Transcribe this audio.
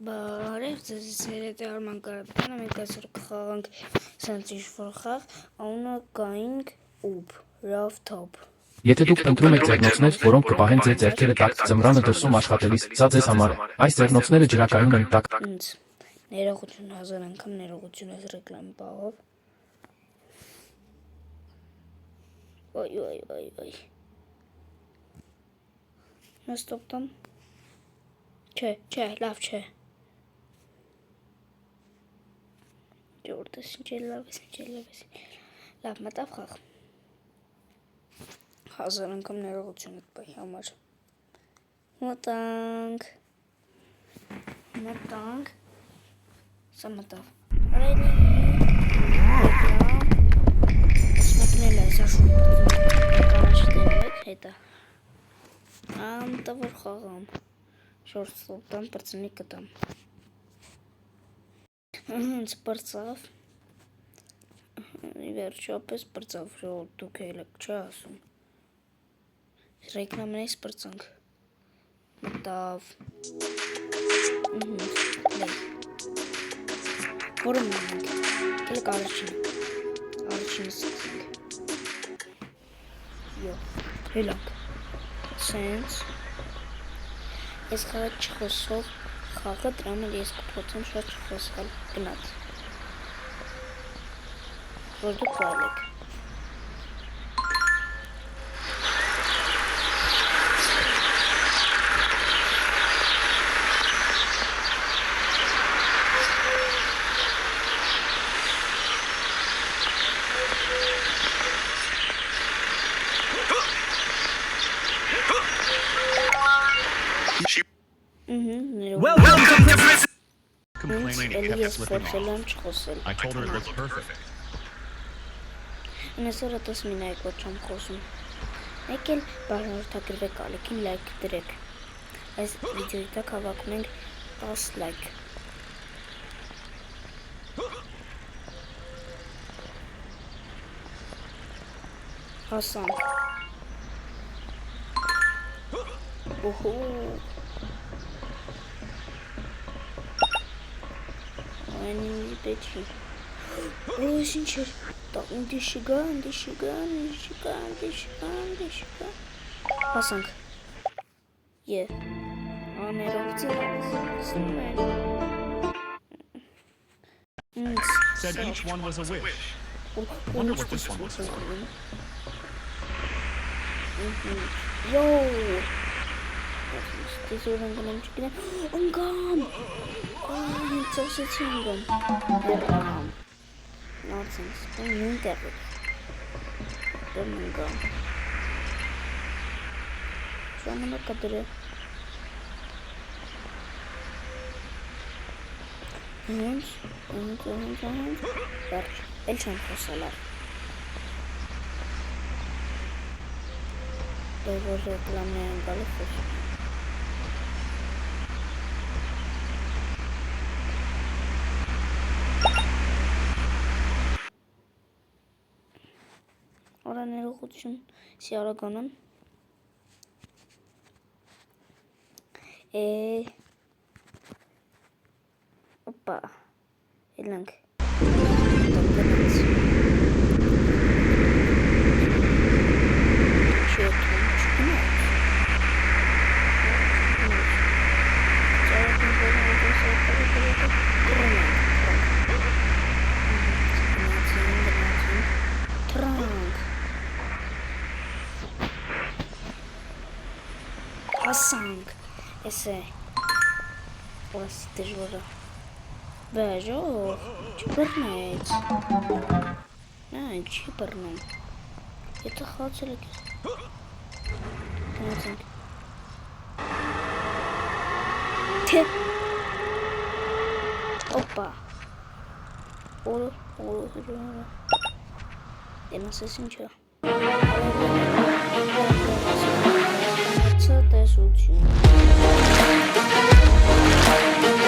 Բարև ձեզ, սիրելի Արման Կարապետյանը, մենք այսօր կխաղանք սենց ինչ-որ խաղ, անունը Going Up, Rough Top։ Եթե դուք ընտրում եք ձեռնոցներ, որոնք կպահեն ձեր ձեռքերը տաք ձմռանը դրսում աշխատելիս, սա ձեզ համար է։ Այս ձեռնոցները ջրակայուն են տաք։ Ինձ ներողություն 1000 անգամ ներողություն այս ռեկլամի պահով։ Ոյ։ Ստոպ տամ։ Չէ, լավ չէ։ Ջորդես ինչ լավ ես։ Լավ մտավ խաղ։ 1000 անգամ ներողություն եք բայի համար։ Մտանք։ Սա մտավ։ Ready։ Սմակնել է սա շուտ։ Հետա։ Տավոր խաղամ։ Շորտ ստոպտամ, պրծնի կտամ։ Հենց պրծավ։ Վերջապես պրծավ, դուք էլ եք չէ ասում։ Ռեկլամներից պրծանք։ Մտավ։ Որը մնանք։ Կելք առաջինը սկսենք։ Հելանք։ Սենց։ Ես խաղը չխոսով խաղը դրամել ես կփոցեմ շատ չխոսալ գնաց։ Որ դուք վայլեք։ Welcome to prison. Complaining it kept slipping off. I told her it looked perfect. Այսօր ատես մինայք ոչ չեմ խոսում։ Մեկ էլ բարնորդագրվեք ալիքին լայք դրեք։ Այս վիդեոյի տակ հավաքում ենք 10 լայք։ Հասանք։ Այնի պետքի։ Այս ինչ էր։ Դիշիգա։ Հասանք։ Said each one was a wish. Wonder what this one was for. Yo. This is Ungam. It's so singing. Nonsense. Don't mean that. Don't go. So I'm gonna cut it. Hands. El champo salar. Debo reclamar en Galapagos. Ora ներողություն սիարականն Опа Իլանք Հասանք, ես է, ոսի դժվորը, բեժող, չբրնեց, նայք, չի բրնում, եթե խացել եք ես, գնացինք, թե, օպա, օրը, ենասես ինչա, տեսություն